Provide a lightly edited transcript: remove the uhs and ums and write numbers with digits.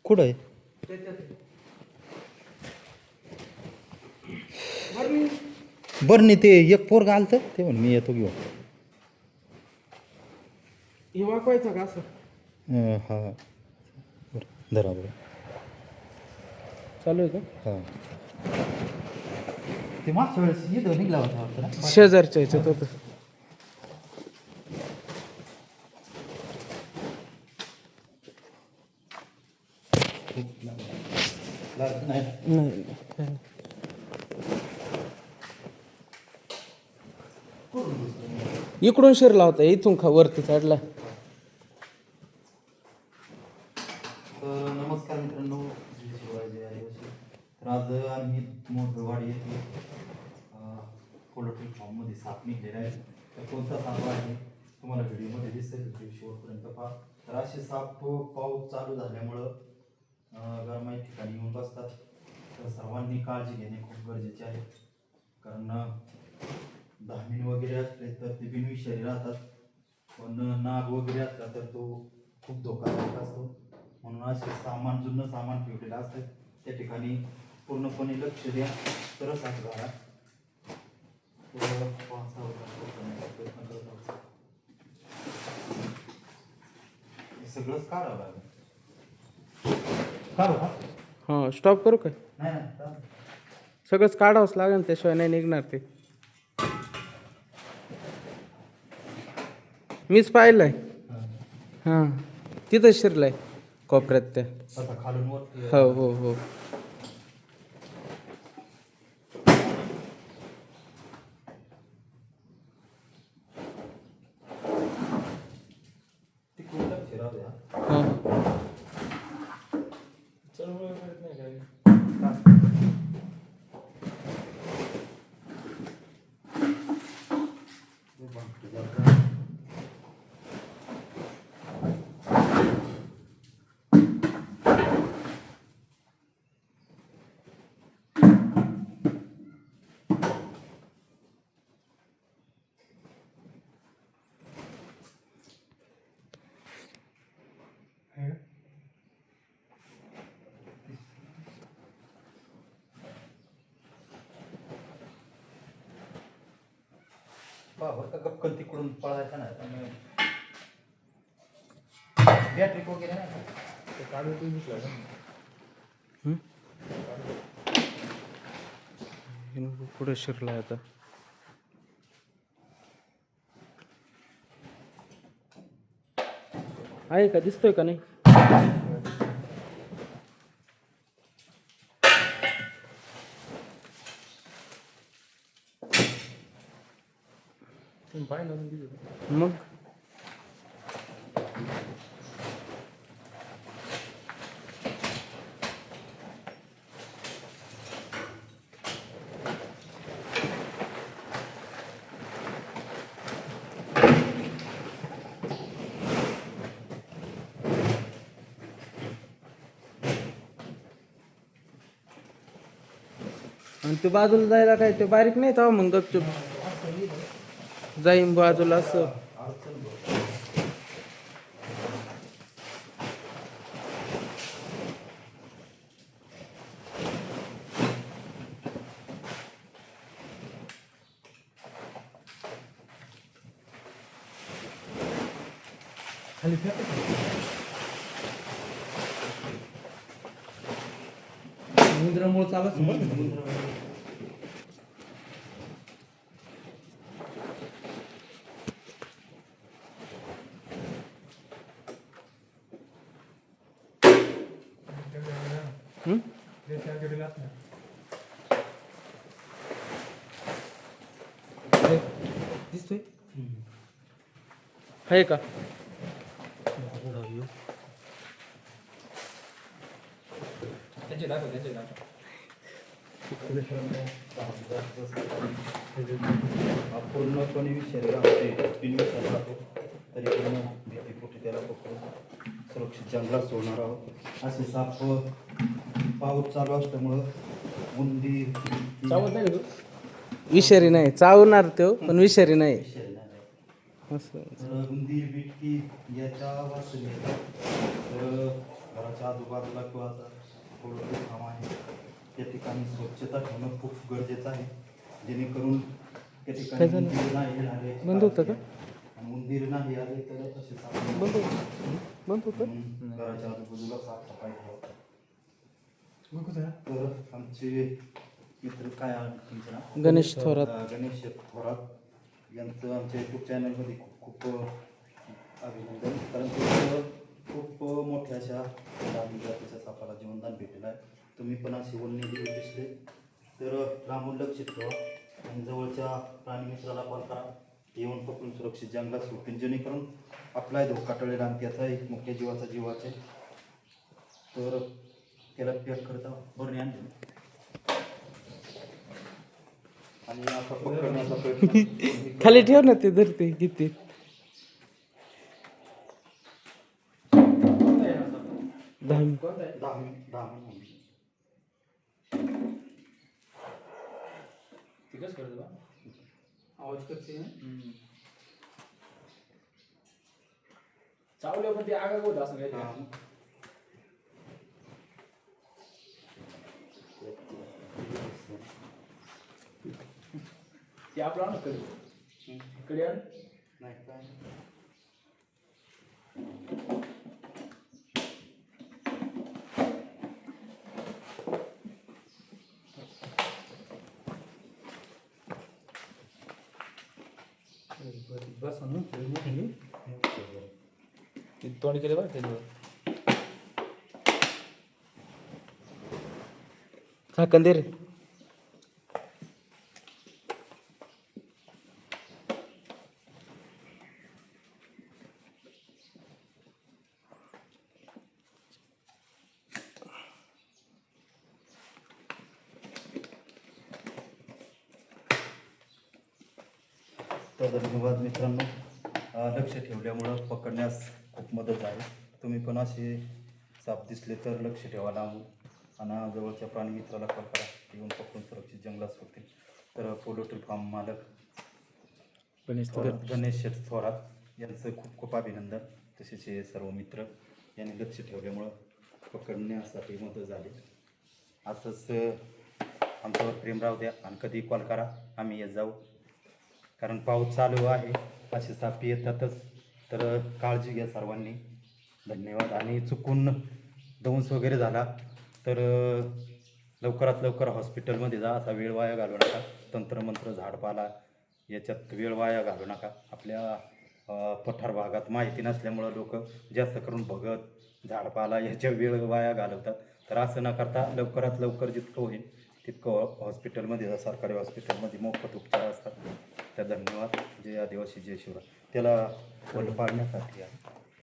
कुठं आहे बरं नाही ते एक पोरग आलतं ते म्हण मी येतो घेऊन हे वाकवायचं का असं हा बरं धरा बरं चालू आहे का हां ते मागच्या वेळेस इथं निघला होता वाटतं ना शेजारच्या ह्याच्यात होतं नाही नाही इकडून शिरला होता इथून वरती चढला तर नमस्कार मित्रांनो मी शिवाजी आदिवासी तर आज आम्ही मोठवाडी येथे पोल्ट्री फार्ममध्ये साप निघलेला आहे तर कोणता साप आहे तुम्हाला व्हिडिओमध्ये दिसेल शेवटपर्यंत पहा तर असे साप पाऊस चालू झाल्यामुळं गरमाई ठिकाणी येऊन बसतात तर सर्वांनी काळजी घेणे खूप गरजेचे आहे कारण धामीण वगैरे असले तर ते बिनविषारी राहतात पण नाग वगैरे असला तर तो खूप धोकादायक असतो म्हणून असे सामान जुनं सामान ठेवलेलं असतं त्या ठिकाणी पूर्णपणे लक्ष द्या तरच असं झाला सगळंच काढावं लागेल काढू का हां स्टॉप करू काय नाही नाही सगळंच काढावंच लागेल त्याशिवाय नाही निघणार ते मीच पाहिलंय हां तिथं शिरलाय कोपऱ्यात त्या आता खालून वरती हो हो हो तिकडून लक्ष राहू द्या हां बरं का गपकन तिकडून पळायचं नाही त्यामुळे बॅटरी वगैरे नाही का ते काढून तुम्ही दिसला का पुढे शिरलाय आता आहे का दिसतोय का नाही तुम्ही पाहिलं ना दिसत मग आणि ते बाजूला जायला काय ते बारीक नाही तेव्हा मग गपचूप जाईन बाजूला असं खाली फेक समुद्रामुळे चालत दिसतोय आहे का त्याचे दाखव त्याचे दाखव पूर्णपणे विषारी राहते बिनविषारी राहतो तरी पूर्ण भीतीपोटी त्याला पकडून सुरक्षित जंगलात सोडणार आहोत असे साप पाऊस चालू असल्यामुळं उंदीर चावत नाही का तू विषारी नाही चावणार तो पण विषारी नाही विषारी नाही असं तर उंदीर बिटकी याच्या वाचले तर घराच्या आजूबाजूला किंवा आता थोडं काम आहे त्या ठिकाणी स्वच्छता ठेवणं खूप गरजेचं आहे, जेणेकरून त्या काय ठिकाणी झालं? उंदीर नाही येणार याची बंद होतं काळजी का? घ्या. आणि उंदीर नाही आले तर असे साफ बंद होतं बंद होतं घराच्या आजूबाजूला साफसफाई ठेवा. मग कुठं? तर आमचे मित्र काय आहे तुमचं नाव? गणेश थोरात. गणेश थोरात यांचं आमच्या यूट्यूब चॅनलमध्ये खूप खूप अभिनंदन, कारण ते खूप मोठ्या अशा प्राणी जातीच्या सापाला जीवनदान भेटलेलं आहे. तुम्ही पण असे वन्यजीव दिसले तर लांबून लक्ष ठेवा आणि जवळच्या प्राणी मित्राला कॉल करा, येऊन पकडून सुरक्षित जंगलात सोडतील, जेणेकरून आपलाही धोका टळेल आणि त्याचा एक मुख्य जीवाचा जीव वाचेल. तर त्याला पॅक करता बरं आणले आणि आता पकडण्याचा प्रयत्न खाली ठेव ना ते धरते किती. कोणता आहे हा साप? 10 कोणता आहे? 10 तिकच करतो बा. आवाज करते चावल्या पण ते आगा होत असं काय ते. ते आपलं आणू कडे आण. नाही काय बस आणू तोंड केले बरं त्याच्यावर. झाकण दे रे. तर धन्यवाद मित्रांनो, लक्ष ठेवल्यामुळं पकडण्यास खूप मदत झाली. तुम्ही पण असे साप दिसले तर लक्ष ठेवा लांबून आणि जवळच्या प्राणी मित्राला कॉल करा, येऊन पकडून सुरक्षित जंगलात सोडतील. तर पोल्ट्री फार्म मालक गणेश थोरात यांचं खूप खूप अभिनंदन, तसेच हे सर्व मित्र यांनी लक्ष ठेवल्यामुळं पकडण्यासाठी मदत झाली. असंच आमच्यावर प्रेम राहू द्या आणि कधी कॉल करा, आम्ही येत जाऊ, कारण पाऊस चालू आहे, असे साप येतातच. तर काळजी घ्या सर्वांनी. धन्यवाद. आणि चुकून दंश वगैरे झाला तर लवकरात लवकर हॉस्पिटलमध्ये जा, असा वेळ वाया घालू नका. तंत्रमंत्र झाडपाला याच्यात वेळ वाया घालू नका. आपल्या पठार भागात माहिती नसल्यामुळं लोक जास्त करून भगत झाडपाला याच्या वेळ वाया घालवतात. तर असं न करता लवकरात लवकर जितकं होईल तितकं हॉस्पिटलमध्ये जा, सरकारी हॉस्पिटलमध्ये मोफत उपचार असतात. तर धन्यवाद. जय आदिवासी जय शिवराय. त्याला वड पाडण्यासाठी